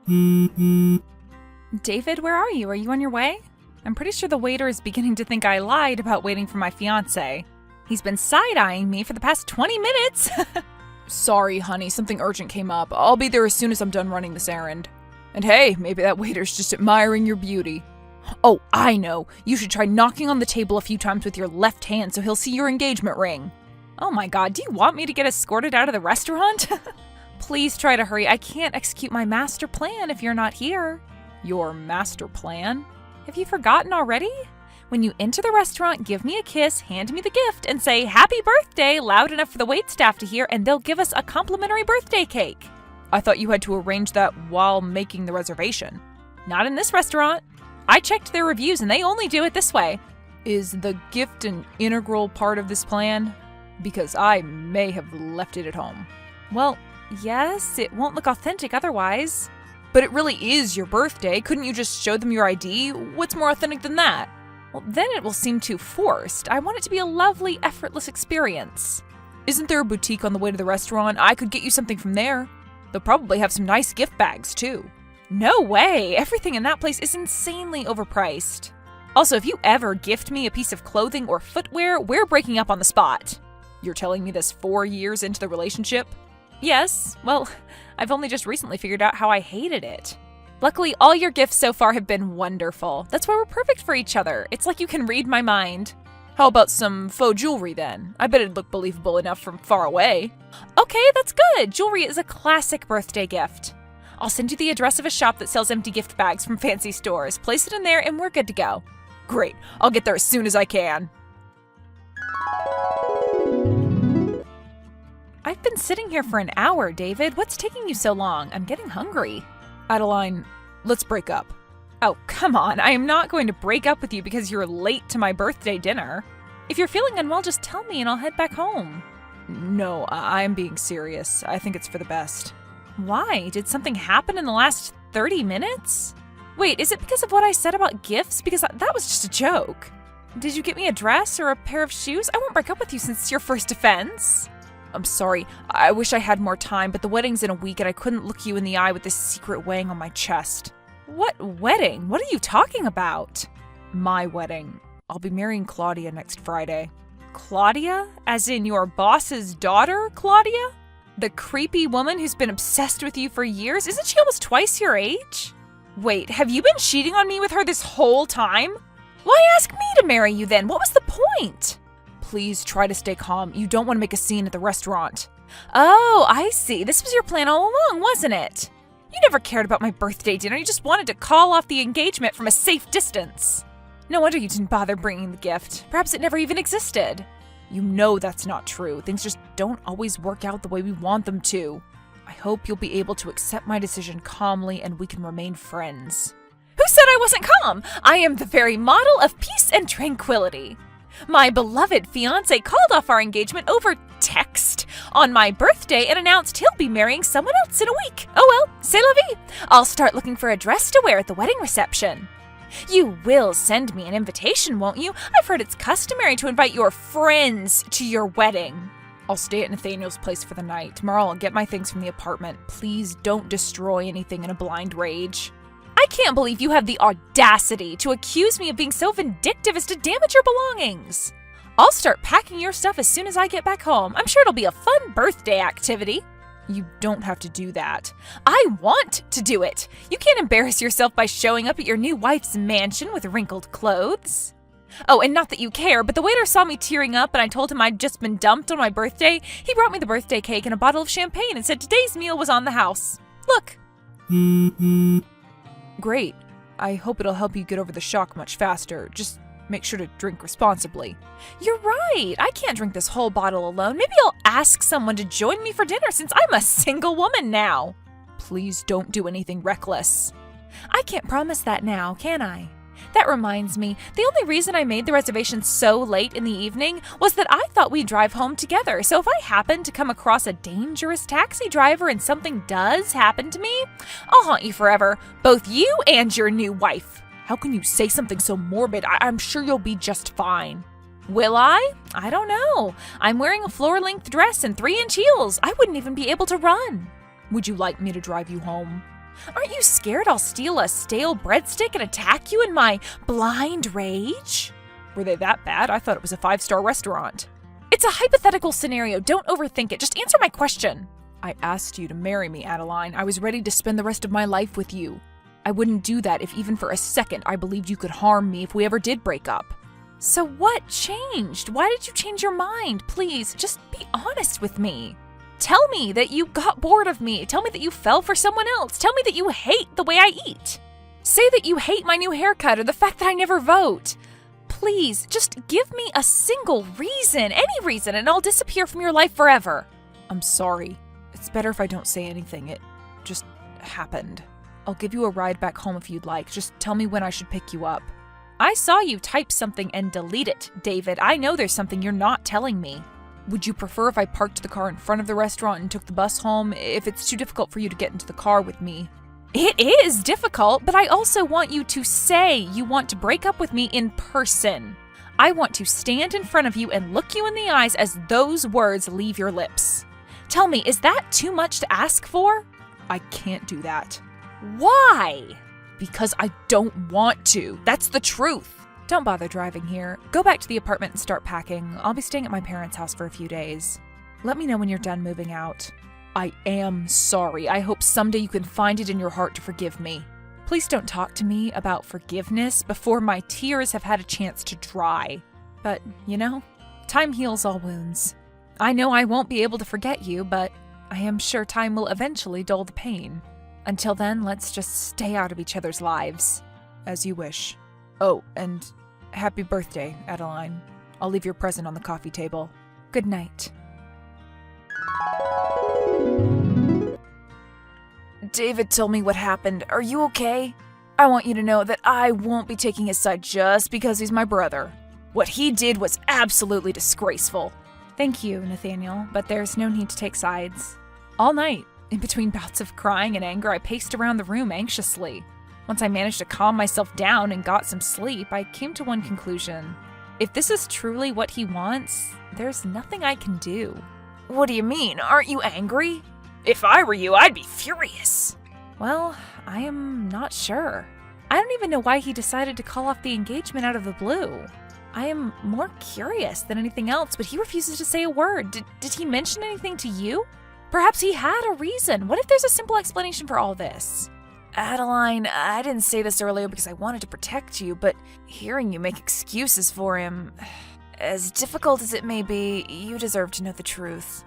David, where are you? Are you on your way? I'm pretty sure the waiter is beginning to think I lied about waiting for my fiancé. He's been side-eyeing me for the past 20 minutes. Sorry, honey, something urgent came up. I'll be there as soon as I'm done running this errand. And hey, maybe that waiter's just admiring your beauty. Oh, I know. You should try knocking on the table a few times with your left hand so he'll see your engagement ring. Oh my god, do you want me to get escorted out of the restaurant? Please try to hurry. I can't execute my master plan if you're not here. Your master plan? Have you forgotten already? When you enter the restaurant, give me a kiss, hand me the gift, and say, "Happy birthday," loud enough for the waitstaff to hear, and they'll give us a complimentary birthday cake. I thought you had to arrange that while making the reservation. Not in this restaurant. I checked their reviews, and they only do it this way. Is the gift an integral part of this plan? Because I may have left it at home. Well, yes, it won't look authentic otherwise. But it really is your birthday. Couldn't you just show them your ID? What's more authentic than that? Well, then it will seem too forced. I want it to be a lovely, effortless experience. Isn't there a boutique on the way to the restaurant? I could get you something from there. They'll probably have some nice gift bags, too. No way! Everything in that place is insanely overpriced. Also, if you ever gift me a piece of clothing or footwear, we're breaking up on the spot. You're telling me this 4 years into the relationship? Yes. Well, I've only just recently figured out how I hated it. Luckily, all your gifts so far have been wonderful. That's why we're perfect for each other. It's like you can read my mind. How about some faux jewelry then? I bet it'd look believable enough from far away. Okay, that's good. Jewelry is a classic birthday gift. I'll send you the address of a shop that sells empty gift bags from fancy stores. Place it in there and we're good to go. Great. I'll get there as soon as I can. I've been sitting here for an hour, David. What's taking you so long? I'm getting hungry. Adeline, let's break up. Oh, come on. I am not going to break up with you because you're late to my birthday dinner. If you're feeling unwell, just tell me and I'll head back home. No, I'm being serious. I think it's for the best. Why? Did something happen in the last 30 minutes? Wait, is it because of what I said about gifts? Because that was just a joke. Did you get me a dress or a pair of shoes? I won't break up with you since it's your first offense. I'm sorry. I wish I had more time, but the wedding's in a week and I couldn't look you in the eye with this secret weighing on my chest. What wedding? What are you talking about? My wedding. I'll be marrying Claudia next Friday. Claudia? As in your boss's daughter, Claudia? The creepy woman who's been obsessed with you for years? Isn't she almost twice your age? Wait, have you been cheating on me with her this whole time? Why ask me to marry you then? What was the point? Please try to stay calm. You don't want to make a scene at the restaurant. Oh, I see. This was your plan all along, wasn't it? You never cared about my birthday dinner. You just wanted to call off the engagement from a safe distance. No wonder you didn't bother bringing the gift. Perhaps it never even existed. You know that's not true. Things just don't always work out the way we want them to. I hope you'll be able to accept my decision calmly and we can remain friends. Who said I wasn't calm? I am the very model of peace and tranquility. My beloved fiancé called off our engagement over text on my birthday and announced he'll be marrying someone else in a week. Oh well, c'est la vie. I'll start looking for a dress to wear at the wedding reception. You will send me an invitation, won't you? I've heard it's customary to invite your friends to your wedding. I'll stay at Nathaniel's place for the night. Tomorrow I'll get my things from the apartment. Please don't destroy anything in a blind rage. I can't believe you have the audacity to accuse me of being so vindictive as to damage your belongings. I'll start packing your stuff as soon as I get back home. I'm sure it'll be a fun birthday activity. You don't have to do that. I want to do it. You can't embarrass yourself by showing up at your new wife's mansion with wrinkled clothes. Oh, and not that you care, but the waiter saw me tearing up and I told him I'd just been dumped on my birthday. He brought me the birthday cake and a bottle of champagne and said today's meal was on the house. Look. Great. I hope it'll help you get over the shock much faster. Just make sure to drink responsibly. You're right. I can't drink this whole bottle alone. Maybe I'll ask someone to join me for dinner since I'm a single woman now. Please don't do anything reckless. I can't promise that now, can I? That reminds me, the only reason I made the reservation so late in the evening was that I thought we'd drive home together. So if I happen to come across a dangerous taxi driver and something does happen to me, I'll haunt you forever, both you and your new wife. How can you say something so morbid? I'm sure you'll be just fine. Will I? I don't know. I'm wearing a floor-length dress and 3-inch heels. I wouldn't even be able to run. Would you like me to drive you home? Aren't you scared I'll steal a stale breadstick and attack you in my blind rage? Were they that bad? I thought it was a 5-star restaurant. It's a hypothetical scenario. Don't overthink it. Just answer my question. I asked you to marry me, Adeline. I was ready to spend the rest of my life with you. I wouldn't do that if even for a second I believed you could harm me if we ever did break up. So what changed? Why did you change your mind? Please, just be honest with me. Tell me that you got bored of me. Tell me that you fell for someone else. Tell me that you hate the way I eat. Say that you hate my new haircut or the fact that I never vote. Please, just give me a single reason, any reason, and I'll disappear from your life forever. I'm sorry. It's better if I don't say anything. It just happened. I'll give you a ride back home if you'd like. Just tell me when I should pick you up. I saw you type something and delete it, David. I know there's something you're not telling me. Would you prefer if I parked the car in front of the restaurant and took the bus home, if it's too difficult for you to get into the car with me? It is difficult, but I also want you to say you want to break up with me in person. I want to stand in front of you and look you in the eyes as those words leave your lips. Tell me, is that too much to ask for? I can't do that. Why? Because I don't want to. That's the truth. Don't bother driving here. Go back to the apartment and start packing. I'll be staying at my parents' house for a few days. Let me know when you're done moving out. I am sorry. I hope someday you can find it in your heart to forgive me. Please don't talk to me about forgiveness before my tears have had a chance to dry. But, you know, time heals all wounds. I know I won't be able to forget you, but I am sure time will eventually dull the pain. Until then, let's just stay out of each other's lives. As you wish. Oh, and happy birthday, Adeline. I'll leave your present on the coffee table. Good night. David told me what happened. Are you okay? I want you to know that I won't be taking his side just because he's my brother. What he did was absolutely disgraceful. Thank you, Nathaniel, but there's no need to take sides. All night, in between bouts of crying and anger, I paced around the room anxiously. Once I managed to calm myself down and got some sleep, I came to one conclusion. If this is truly what he wants, there's nothing I can do. What do you mean? Aren't you angry? If I were you, I'd be furious. Well, I am not sure. I don't even know why he decided to call off the engagement out of the blue. I am more curious than anything else, but he refuses to say a word. Did he mention anything to you? Perhaps he had a reason. What if there's a simple explanation for all this? Adeline, I didn't say this earlier because I wanted to protect you, but hearing you make excuses for him, as difficult as it may be, you deserve to know the truth.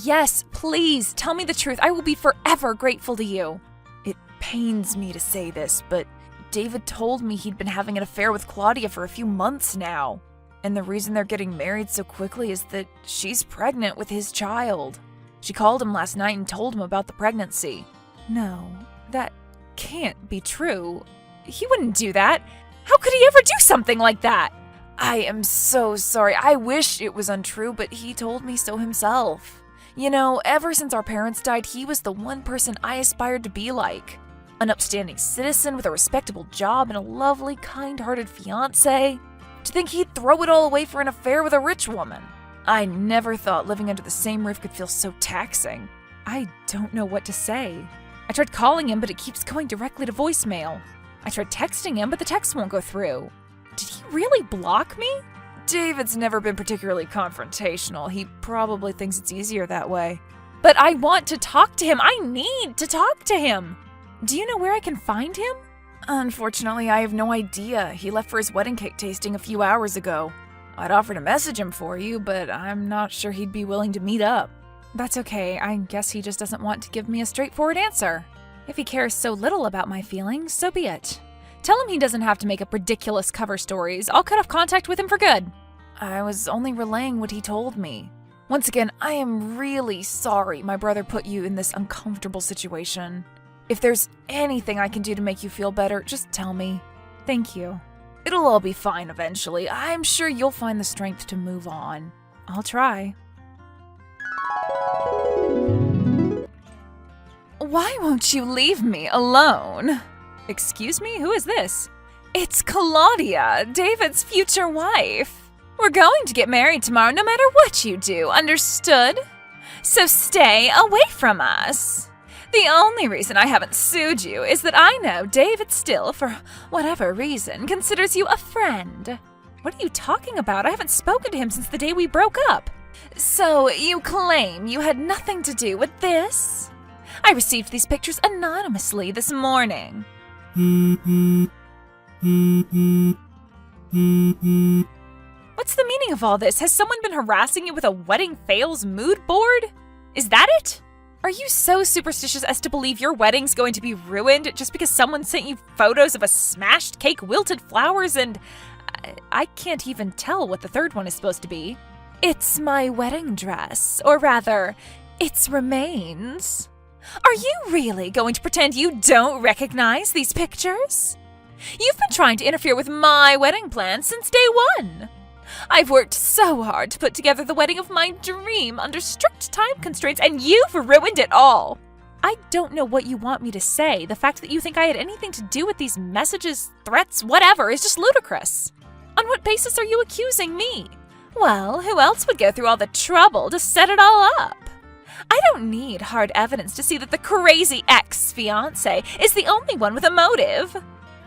Yes, please, tell me the truth. I will be forever grateful to you. It pains me to say this, but David told me he'd been having an affair with Claudia for a few months now. And the reason they're getting married so quickly is that she's pregnant with his child. She called him last night and told him about the pregnancy. No, that can't be true. He wouldn't do that. How could he ever do something like that? I am so sorry. I wish it was untrue, but he told me so himself. You know, ever since our parents died, he was the one person I aspired to be like. An upstanding citizen with a respectable job and a lovely, kind-hearted fiancé. To think he'd throw it all away for an affair with a rich woman. I never thought living under the same roof could feel so taxing. I don't know what to say. I tried calling him, but it keeps going directly to voicemail. I tried texting him, but the text won't go through. Did he really block me? David's never been particularly confrontational. He probably thinks it's easier that way. But I want to talk to him. I need to talk to him. Do you know where I can find him? Unfortunately, I have no idea. He left for his wedding cake tasting a few hours ago. I'd offer to message him for you, but I'm not sure he'd be willing to meet up. That's okay. I guess he just doesn't want to give me a straightforward answer. If he cares so little about my feelings, so be it. Tell him he doesn't have to make up ridiculous cover stories. I'll cut off contact with him for good. I was only relaying what he told me. Once again, I am really sorry my brother put you in this uncomfortable situation. If there's anything I can do to make you feel better, just tell me. Thank you. It'll all be fine eventually. I'm sure you'll find the strength to move on. I'll try. Why won't you leave me alone? Excuse me, who is this? It's Claudia, David's future wife. We're going to get married tomorrow no matter what you do, understood? So stay away from us. The only reason I haven't sued you is that I know David still, for whatever reason, considers you a friend. What are you talking about? I haven't spoken to him since the day we broke up. So you claim you had nothing to do with this? I received these pictures anonymously this morning. What's the meaning of all this? Has someone been harassing you with a wedding fails mood board? Is that it? Are you so superstitious as to believe your wedding's going to be ruined just because someone sent you photos of a smashed cake, wilted flowers, and I can't even tell what the third one is supposed to be. It's my wedding dress, or rather, its remains. Are you really going to pretend you don't recognize these pictures? You've been trying to interfere with my wedding plans since day one. I've worked so hard to put together the wedding of my dream under strict time constraints, and you've ruined it all. I don't know what you want me to say. The fact that you think I had anything to do with these messages, threats, whatever, is just ludicrous. On what basis are you accusing me? Well, who else would go through all the trouble to set it all up? I don't need hard evidence to see that the crazy ex-fiancé is the only one with a motive.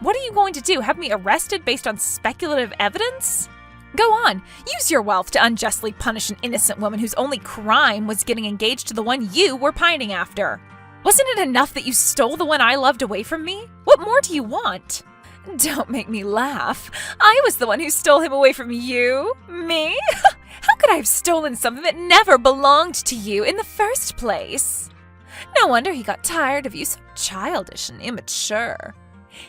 What are you going to do, have me arrested based on speculative evidence? Go on, use your wealth to unjustly punish an innocent woman whose only crime was getting engaged to the one you were pining after. Wasn't it enough that you stole the one I loved away from me? What more do you want? Don't make me laugh. I was the one who stole him away from you. Me? How could I have stolen something that never belonged to you in the first place? No wonder he got tired of you, so childish and immature.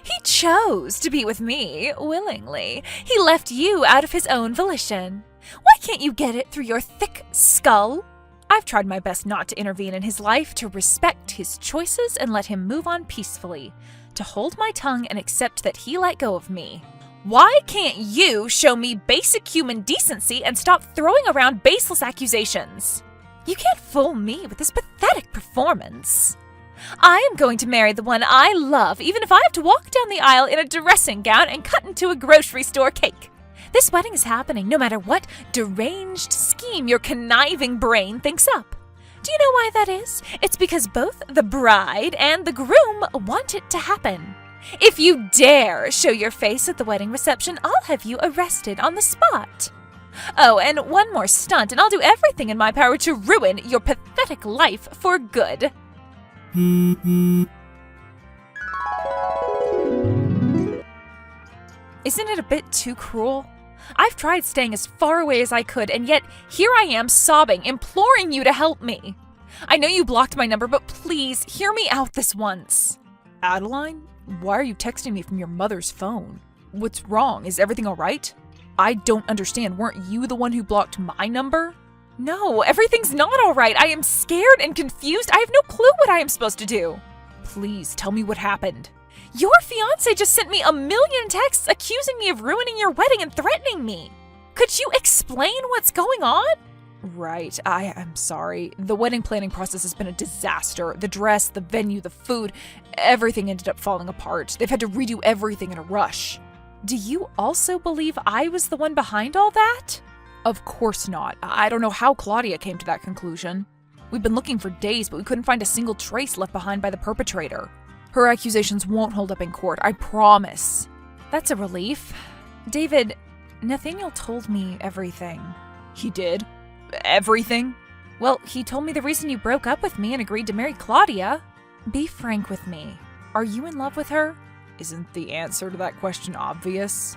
He chose to be with me willingly. He left you out of his own volition. Why can't you get it through your thick skull? I've tried my best not to intervene in his life, to respect his choices and let him move on peacefully, to hold my tongue and accept that he let go of me. Why can't you show me basic human decency and stop throwing around baseless accusations? You can't fool me with this pathetic performance. I am going to marry the one I love, even if I have to walk down the aisle in a dressing gown and cut into a grocery store cake. This wedding is happening no matter what deranged scheme your conniving brain thinks up. Do you know why that is? It's because both the bride and the groom want it to happen. If you dare show your face at the wedding reception, I'll have you arrested on the spot. Oh, and one more stunt, and I'll do everything in my power to ruin your pathetic life for good. Isn't it a bit too cruel? I've tried staying as far away as I could, and yet here I am sobbing, imploring you to help me. I know you blocked my number, but please hear me out this once. Adeline, why are you texting me from your mother's phone? What's wrong? Is everything all right? I don't understand. Weren't you the one who blocked my number? No, everything's not all right. I am scared and confused. I have no clue what I am supposed to do. Please tell me what happened. Your fiancé just sent me 1,000,000 texts accusing me of ruining your wedding and threatening me. Could you explain what's going on? Right, I'm sorry. The wedding planning process has been a disaster. The dress, the venue, the food, everything ended up falling apart. They've had to redo everything in a rush. Do you also believe I was the one behind all that? Of course not. I don't know how Claudia came to that conclusion. We've been looking for days, but we couldn't find a single trace left behind by the perpetrator. Her accusations won't hold up in court, I promise. That's a relief. David, Nathaniel told me everything. He did? Everything? Well, he told me the reason you broke up with me and agreed to marry Claudia. Be frank with me. Are you in love with her? Isn't the answer to that question obvious?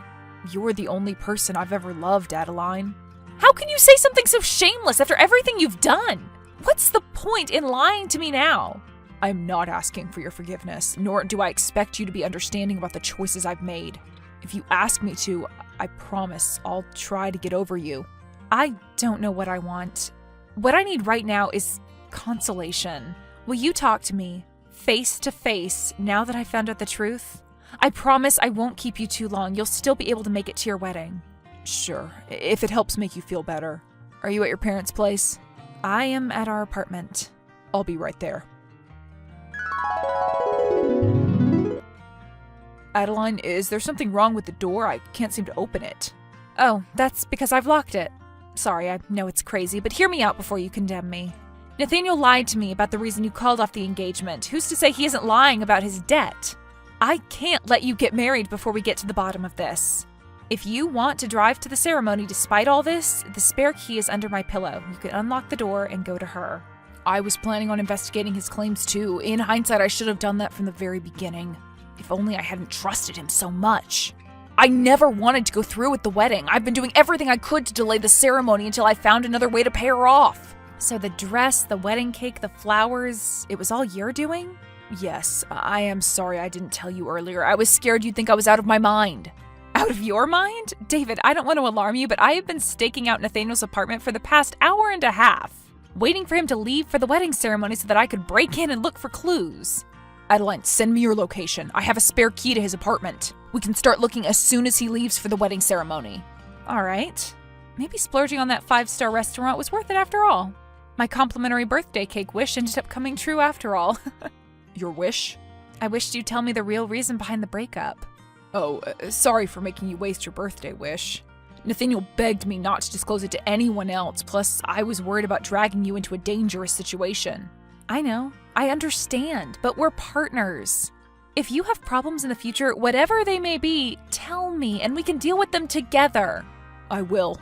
You're the only person I've ever loved, Adeline. How can you say something so shameless after everything you've done? What's the point in lying to me now? I'm not asking for your forgiveness, nor do I expect you to be understanding about the choices I've made. If you ask me to, I promise I'll try to get over you. I don't know what I want. What I need right now is consolation. Will you talk to me, face to face, now that I found out the truth? I promise I won't keep you too long. You'll still be able to make it to your wedding. Sure, if it helps make you feel better. Are you at your parents' place? I am at our apartment. I'll be right there. Adeline, is there something wrong with the door? I can't seem to open it. Oh, that's because I've locked it. Sorry, I know it's crazy, but hear me out before you condemn me. Nathaniel lied to me about the reason you called off the engagement. Who's to say he isn't lying about his debt? I can't let you get married before we get to the bottom of this. If you want to drive to the ceremony despite all this, the spare key is under my pillow. You can unlock the door and go to her. I was planning on investigating his claims too. In hindsight, I should have done that from the very beginning. If only I hadn't trusted him so much. I never wanted to go through with the wedding. I've been doing everything I could to delay the ceremony until I found another way to pay her off. So the dress, the wedding cake, the flowers, it was all you're doing? Yes, I am sorry I didn't tell you earlier. I was scared you'd think I was out of my mind. Out of your mind? David, I don't want to alarm you, but I have been staking out Nathaniel's apartment for the past hour and a half, waiting for him to leave for the wedding ceremony so that I could break in and look for clues. Adeline, send me your location. I have a spare key to his apartment. We can start looking as soon as he leaves for the wedding ceremony. All right. Maybe splurging on that 5-star restaurant was worth it after all. My complimentary birthday cake wish ended up coming true after all. Your wish? I wished you'd tell me the real reason behind the breakup. Oh, sorry for making you waste your birthday wish. Nathaniel begged me not to disclose it to anyone else, plus I was worried about dragging you into a dangerous situation. I know. I understand, but we're partners. If you have problems in the future, whatever they may be, tell me and we can deal with them together. I will.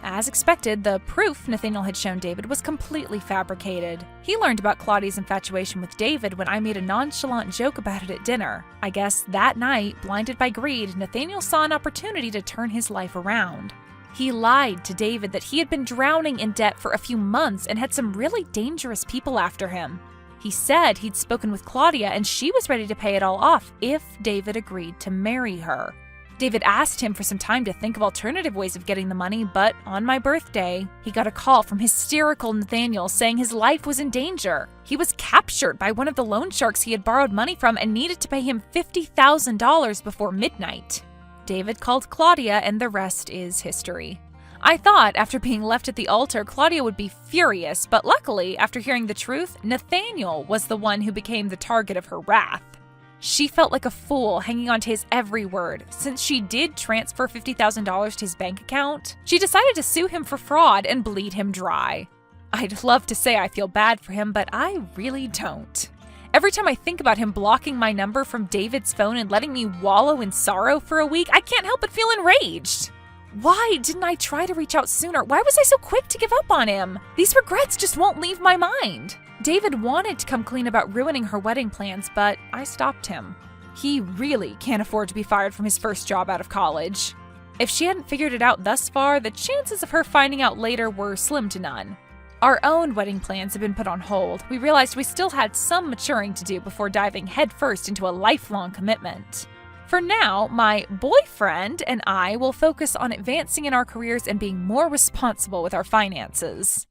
As expected, the proof Nathaniel had shown David was completely fabricated. He learned about Claudia's infatuation with David when I made a nonchalant joke about it at dinner. I guess that night, blinded by greed, Nathaniel saw an opportunity to turn his life around. He lied to David that he had been drowning in debt for a few months and had some really dangerous people after him. He said he'd spoken with Claudia and she was ready to pay it all off if David agreed to marry her. David asked him for some time to think of alternative ways of getting the money, but on my birthday, he got a call from hysterical Nathaniel saying his life was in danger. He was captured by one of the loan sharks he had borrowed money from and needed to pay him $50,000 before midnight. David called Claudia and the rest is history. I thought after being left at the altar, Claudia would be furious, but luckily, after hearing the truth, Nathaniel was the one who became the target of her wrath. She felt like a fool hanging on to his every word. Since she did transfer $50,000 to his bank account, she decided to sue him for fraud and bleed him dry. I'd love to say I feel bad for him, but I really don't. Every time I think about him blocking my number from David's phone and letting me wallow in sorrow for a week, I can't help but feel enraged. Why didn't I try to reach out sooner? Why was I so quick to give up on him? These regrets just won't leave my mind. David wanted to come clean about ruining her wedding plans, but I stopped him. He really can't afford to be fired from his first job out of college. If she hadn't figured it out thus far, the chances of her finding out later were slim to none. Our own wedding plans had been put on hold. We realized we still had some maturing to do before diving headfirst into a lifelong commitment. For now, my boyfriend and I will focus on advancing in our careers and being more responsible with our finances.